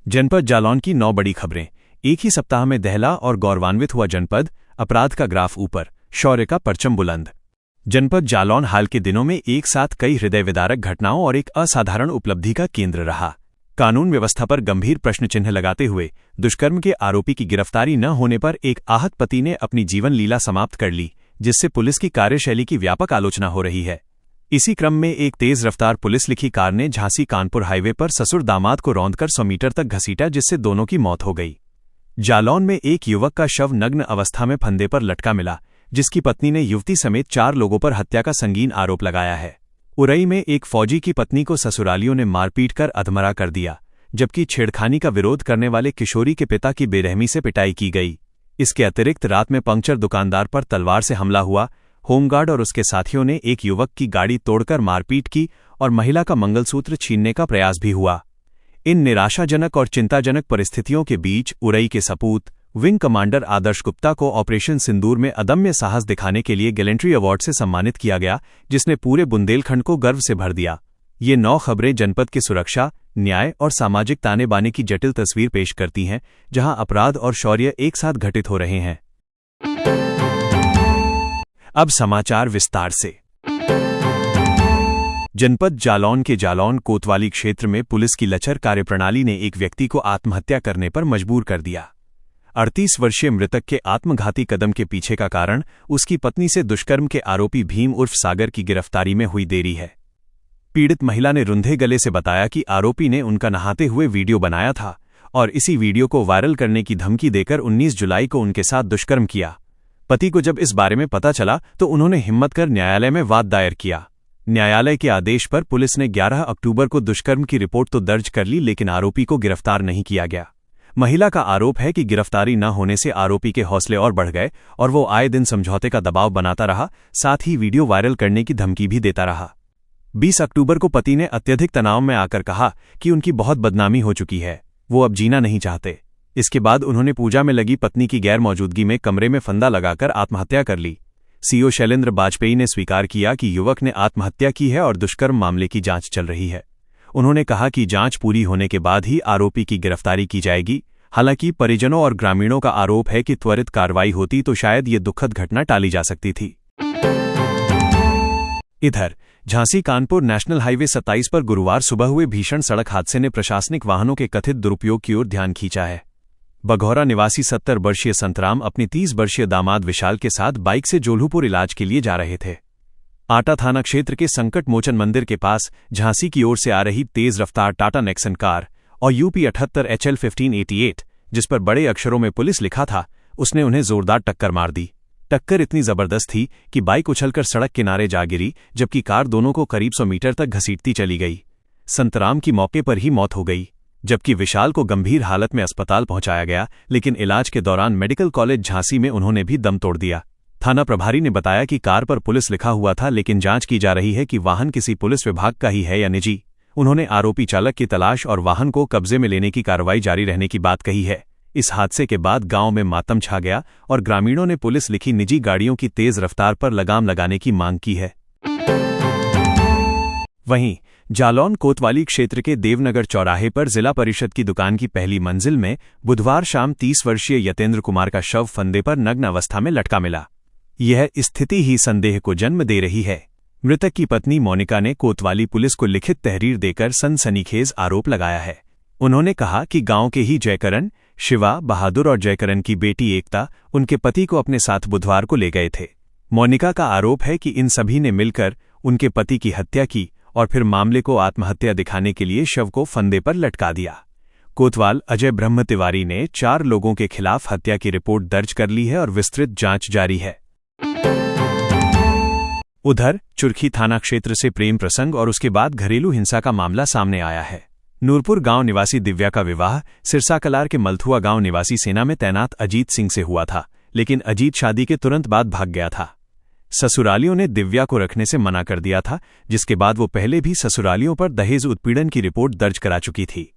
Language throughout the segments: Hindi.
जनपद जालौन की 9 बड़ी खबरें। एक ही सप्ताह में दहला और गौरवान्वित हुआ जनपद, अपराध का ग्राफ ऊपर, शौर्य का परचम बुलंद। जनपद जालौन हाल के दिनों में एक साथ कई हृदय विदारक घटनाओं और एक असाधारण उपलब्धि का केंद्र रहा। कानून व्यवस्था पर गंभीर प्रश्न चिन्ह लगाते हुए दुष्कर्म के आरोपी की गिरफ्तारी न होने पर एक आहत पति ने अपनी जीवन लीला समाप्त कर ली, जिससे पुलिस की कार्यशैली की व्यापक आलोचना हो रही है। इसी क्रम में एक तेज रफ्तार पुलिस लिखी कार ने झांसी कानपुर हाईवे पर ससुर दामाद को रौंदकर 100 मीटर तक घसीटा, जिससे दोनों की मौत हो गई। जालौन में एक युवक का शव नग्न अवस्था में फंदे पर लटका मिला, जिसकी पत्नी ने युवती समेत 4 लोगों पर हत्या का संगीन आरोप लगाया है। उरई में एक फौजी की पत्नी को ससुरालियों ने मारपीट कर अधमरा कर दिया, जबकि छेड़खानी का विरोध करने वाले किशोरी के पिता की बेरहमी से पिटाई की गई। इसके अतिरिक्त रात में पंक्चर दुकानदार पर तलवार से हमला हुआ। होमगार्ड और उसके साथियों ने एक युवक की गाड़ी तोड़कर मारपीट की और महिला का मंगलसूत्र छीनने का प्रयास भी हुआ। इन निराशाजनक और चिंताजनक परिस्थितियों के बीच उरई के सपूत विंग कमांडर आदर्श गुप्ता को ऑपरेशन सिंदूर में अदम्य साहस दिखाने के लिए गैलेंट्री अवार्ड से सम्मानित किया गया, जिसने पूरे बुंदेलखंड को गर्व से भर दिया। ये 9 खबरें जनपद की सुरक्षा, न्याय और सामाजिक ताने बाने की जटिल तस्वीर पेश करती हैं, जहां अपराध और शौर्य एक साथ घटित हो रहे हैं। अब समाचार विस्तार से। जनपद जालौन के जालौन कोतवाली क्षेत्र में पुलिस की लचर कार्यप्रणाली ने एक व्यक्ति को आत्महत्या करने पर मजबूर कर दिया। 38 वर्षीय मृतक के आत्मघाती कदम के पीछे का कारण उसकी पत्नी से दुष्कर्म के आरोपी भीम उर्फ सागर की गिरफ्तारी में हुई देरी है। पीड़ित महिला ने रुंधे गले से बताया कि आरोपी ने उनका नहाते हुए वीडियो बनाया था और इसी वीडियो को वायरल करने की धमकी देकर 19 जुलाई को उनके साथ दुष्कर्म किया। पति को जब इस बारे में पता चला तो उन्होंने हिम्मत कर न्यायालय में वाद दायर किया। न्यायालय के आदेश पर पुलिस ने 11 अक्टूबर को दुष्कर्म की रिपोर्ट तो दर्ज कर ली, लेकिन आरोपी को गिरफ्तार नहीं किया गया। महिला का आरोप है कि गिरफ्तारी न होने से आरोपी के हौसले और बढ़ गए और वो आए दिन समझौते का दबाव बनाता रहा, साथ ही वीडियो वायरल करने की धमकी भी देता रहा। 20 अक्टूबर को पति ने अत्यधिक तनाव में आकर कहा कि उनकी बहुत बदनामी हो चुकी है, वो अब जीना नहीं चाहते। इसके बाद उन्होंने पूजा में लगी पत्नी की गैर मौजूदगी में कमरे में फंदा लगाकर आत्महत्या कर ली। सीओ शैलेंद्र बाजपेयी ने स्वीकार किया कि युवक ने आत्महत्या की है और दुष्कर्म मामले की जांच चल रही है। उन्होंने कहा कि जांच पूरी होने के बाद ही आरोपी की गिरफ्तारी की जाएगी। हालांकि परिजनों और ग्रामीणों का आरोप है कि त्वरित कार्रवाई होती तो शायद ये दुखद घटना टाली जा सकती थी। इधर झांसी कानपुर नेशनल हाईवे 27 पर गुरुवार सुबह हुए भीषण सड़क हादसे ने प्रशासनिक वाहनों के कथित दुरुपयोग की ओर ध्यान खींचा है। बघौरा निवासी 70 वर्षीय संतराम अपनी 30 वर्षीय दामाद विशाल के साथ बाइक से जोल्हूपुर इलाज के लिए जा रहे थे। आटा थाना क्षेत्र के संकट मोचन मंदिर के पास झांसी की ओर से आ रही तेज रफ्तार टाटा नेक्सन कार और यूपी 78 HL 1588, जिस पर बड़े अक्षरों में पुलिस लिखा था, उसने उन्हें जोरदार टक्कर मार दी। टक्कर इतनी जबरदस्त थी कि बाइक उछलकर सड़क किनारे जा गिरी, जबकि कार दोनों को करीब 100 मीटर तक घसीटती चली गई। संतराम की मौके पर ही मौत हो गई, जबकि विशाल को गंभीर हालत में अस्पताल पहुंचाया गया, लेकिन इलाज के दौरान मेडिकल कॉलेज झांसी में उन्होंने भी दम तोड़ दिया। थाना प्रभारी ने बताया कि कार पर पुलिस लिखा हुआ था, लेकिन जांच की जा रही है कि वाहन किसी पुलिस विभाग का ही है या निजी। उन्होंने आरोपी चालक की तलाश और वाहन को कब्जे में लेने की कार्रवाई जारी रहने की बात कही है। इस हादसे के बाद गांव में मातम छा गया और ग्रामीणों ने पुलिस लिखी निजी गाड़ियों की तेज रफ्तार पर लगाम लगाने की मांग की है। वहीं जालौन कोतवाली क्षेत्र के देवनगर चौराहे पर जिला परिषद की दुकान की पहली मंजिल में बुधवार शाम 30 वर्षीय यतेंद्र कुमार का शव फंदे पर नग्न अवस्था में लटका मिला। यह स्थिति ही संदेह को जन्म दे रही है। मृतक की पत्नी मोनिका ने कोतवाली पुलिस को लिखित तहरीर देकर सनसनीखेज आरोप लगाया है। उन्होंने कहा कि गांव के ही जयकरण, शिवा, बहादुर और जयकरण की बेटी एकता उनके पति को अपने साथ बुधवार को ले गए थे। मोनिका का आरोप है कि इन सभी ने मिलकर उनके पति की हत्या की और फिर मामले को आत्महत्या दिखाने के लिए शव को फंदे पर लटका दिया। कोतवाल अजय ब्रह्म तिवारी ने 4 लोगों के खिलाफ हत्या की रिपोर्ट दर्ज कर ली है और विस्तृत जांच जारी है। उधर चुरखी थाना क्षेत्र से प्रेम प्रसंग और उसके बाद घरेलू हिंसा का मामला सामने आया है। नूरपुर गांव निवासी दिव्या का विवाह सिरसा कलार के मलथुआ गांव निवासी सेना में तैनात अजीत सिंह से हुआ था, लेकिन अजीत शादी के तुरंत बाद भाग गया था। ससुरालियों ने दिव्या को रखने से मना कर दिया था, जिसके बाद वो पहले भी ससुरालियों पर दहेज उत्पीड़न की रिपोर्ट दर्ज करा चुकी थी।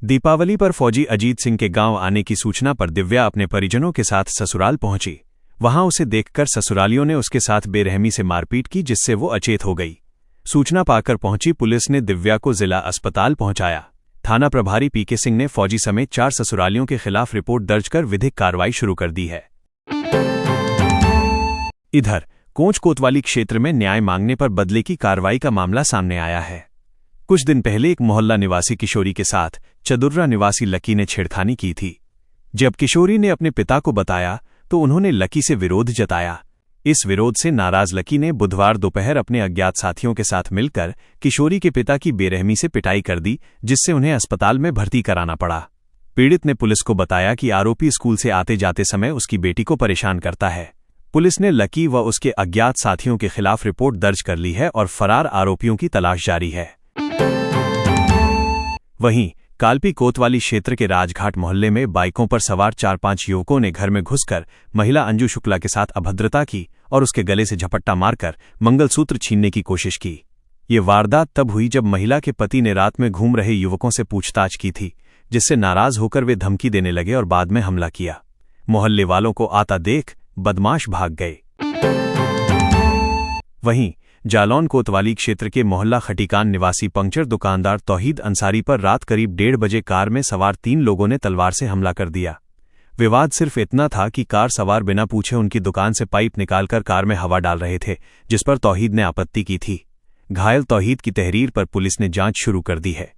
दीपावली पर फौजी अजीत सिंह के गांव आने की सूचना पर दिव्या अपने परिजनों के साथ ससुराल पहुंची। वहां उसे देखकर ससुरालियों ने उसके साथ बेरहमी से मारपीट की, जिससे वो अचेत हो गई। सूचना पाकर पहुंची पुलिस ने दिव्या को जिला अस्पताल पहुंचाया। थाना प्रभारी पीके सिंह ने फौजी समेत 4 ससुरालियों के खिलाफ रिपोर्ट दर्ज कर विधिक कार्रवाई शुरू कर दी है। इधर कोंच कोतवाली क्षेत्र में न्याय मांगने पर बदले की कार्रवाई का मामला सामने आया है। कुछ दिन पहले एक मोहल्ला निवासी किशोरी के साथ चदुर्रा निवासी लकी ने छेड़खानी की थी। जब किशोरी ने अपने पिता को बताया तो उन्होंने लकी से विरोध जताया। इस विरोध से नाराज लकी ने बुधवार दोपहर अपने अज्ञात साथियों के साथ मिलकर किशोरी के पिता की बेरहमी से पिटाई कर दी, जिससे उन्हें अस्पताल में भर्ती कराना पड़ा। पीड़ित ने पुलिस को बताया कि आरोपी स्कूल से आते जाते समय उसकी बेटी को परेशान करता है। पुलिस ने लकी व उसके अज्ञात साथियों के खिलाफ रिपोर्ट दर्ज कर ली है और फरार आरोपियों की तलाश जारी है। वहीं कालपी कोतवाली क्षेत्र के राजघाट मोहल्ले में बाइकों पर सवार 4-5 युवकों ने घर में घुसकर महिला अंजू शुक्ला के साथ अभद्रता की और उसके गले से झपट्टा मारकर मंगलसूत्र छीनने की कोशिश की। ये वारदात तब हुई जब महिला के पति ने रात में घूम रहे युवकों से पूछताछ की थी, जिससे नाराज होकर वे धमकी देने लगे और बाद में हमला किया। मोहल्ले वालों को आता देख बदमाश भाग गए। वहीं जालौन कोतवाली क्षेत्र के मोहल्ला खटीकान निवासी पंक्चर दुकानदार तौहीद अंसारी पर रात करीब 1:30 बजे कार में सवार 3 लोगों ने तलवार से हमला कर दिया। विवाद सिर्फ इतना था कि कार सवार बिना पूछे उनकी दुकान से पाइप निकालकर कार में हवा डाल रहे थे, जिस पर तौहीद ने आपत्ति की थी। घायल तौहीद की तहरीर पर पुलिस ने जांच शुरू कर दी है।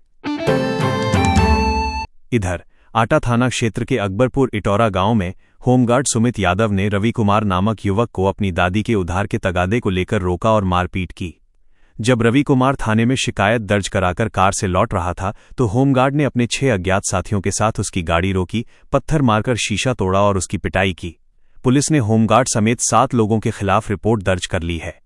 इधर आटा थाना क्षेत्र के अकबरपुर इटौरा गांव में होमगार्ड सुमित यादव ने रवि कुमार नामक युवक को अपनी दादी के उधार के तगादे को लेकर रोका और मारपीट की। जब रवि कुमार थाने में शिकायत दर्ज कराकर कार से लौट रहा था तो होमगार्ड ने अपने 6 अज्ञात साथियों के साथ उसकी गाड़ी रोकी, पत्थर मारकर शीशा तोड़ा और उसकी पिटाई की। पुलिस ने होमगार्ड समेत 7 लोगों के खिलाफ रिपोर्ट दर्ज कर ली है।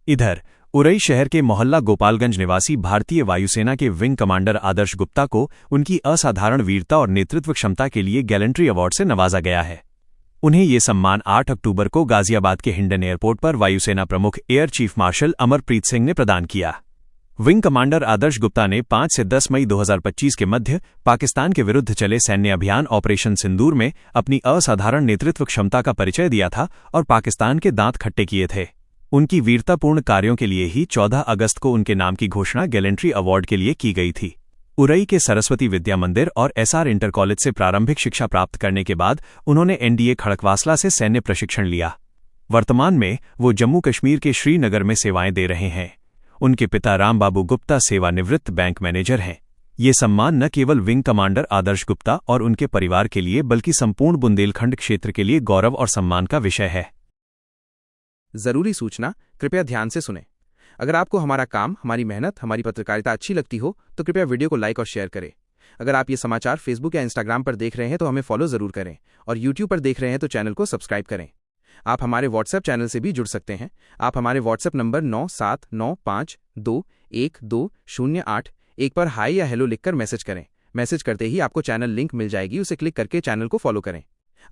इधर उरई शहर के मोहल्ला गोपालगंज निवासी भारतीय वायुसेना के विंग कमांडर आदर्श गुप्ता को उनकी असाधारण वीरता और नेतृत्व क्षमता के लिए गैलेंट्री अवार्ड से नवाजा गया है। उन्हें ये सम्मान 8 अक्टूबर को गाजियाबाद के हिंडन एयरपोर्ट पर वायुसेना प्रमुख air chief marshal Amarpreet Singh ने प्रदान किया। विंग कमांडर आदर्श गुप्ता ने 5 से 10 मई 2025 के मध्य पाकिस्तान के विरुद्ध चले सैन्य अभियान ऑपरेशन सिंदूर में अपनी असाधारण नेतृत्व क्षमता का परिचय दिया था और पाकिस्तान के दांत खट्टे किए थे। उनकी वीरतापूर्ण कार्यों के लिए ही 14 अगस्त को उनके नाम की घोषणा गैलेंट्री अवार्ड के लिए की गई थी। उरई के सरस्वती विद्या मंदिर और एसआर इंटर कॉलेज से प्रारंभिक शिक्षा प्राप्त करने के बाद उन्होंने एनडीए खड़कवासला से सैन्य प्रशिक्षण लिया। वर्तमान में वो जम्मू कश्मीर के श्रीनगर में सेवाएं दे रहे हैं। उनके पिता रामबाबू गुप्ता सेवानिवृत्त बैंक मैनेजर हैं। ये सम्मान न केवल विंग कमांडर आदर्श गुप्ता और उनके परिवार के लिए बल्कि संपूर्ण बुंदेलखंड क्षेत्र के लिए गौरव और सम्मान का विषय है। जरूरी सूचना, कृपया ध्यान से सुनें। अगर आपको हमारा काम, हमारी मेहनत, हमारी पत्रकारिता अच्छी लगती हो तो कृपया वीडियो को लाइक और शेयर करें। अगर आप ये समाचार फेसबुक या इंस्टाग्राम पर देख रहे हैं तो हमें फॉलो जरूर करें और यूट्यूब पर देख रहे हैं तो चैनल को सब्सक्राइब करें। आप हमारे व्हाट्सएप चैनल से भी जुड़ सकते हैं। आप हमारे व्हाट्सएप नंबर 9795212008 पर हाई या हेलो लिखकर मैसेज करें। मैसेज करते ही आपको चैनल लिंक मिल जाएगी, उसे क्लिक करके चैनल को फॉलो करें।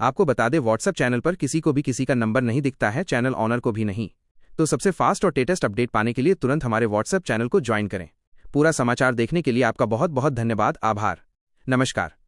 आपको बता दें, व्हाट्सएप चैनल पर किसी को भी किसी का नंबर नहीं दिखता है, चैनल ऑनर को भी नहीं। तो सबसे फास्ट और लेटेस्ट अपडेट पाने के लिए तुरंत हमारे व्हाट्सएप चैनल को ज्वाइन करें। पूरा समाचार देखने के लिए आपका बहुत बहुत धन्यवाद। आभार। नमस्कार।